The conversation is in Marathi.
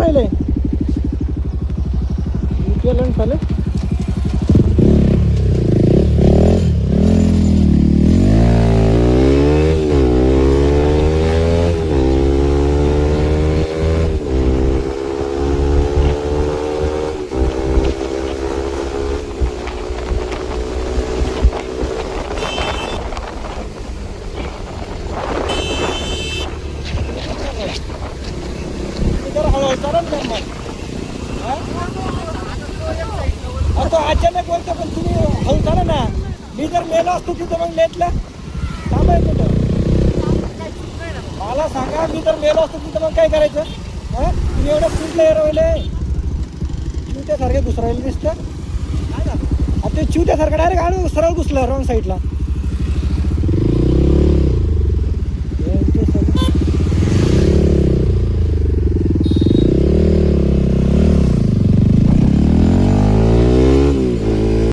राहिले केलं चालेल. तो अचानक बोलतो पण तुम्ही हळू चाला ना. मी जर मेलो असतो तिथं मग लेटला थांबाय कुठं मला सांगा. मी जर मेलो असतो तिथं मग काय करायचं. तुम्ही एवढं स्पीडला एरवले चिवत्यासारखे घुसरायला दिसतं. ते चिवत्यासारखं डायरेक्ट आडू सरळ घुसलं रॉंग साईडला.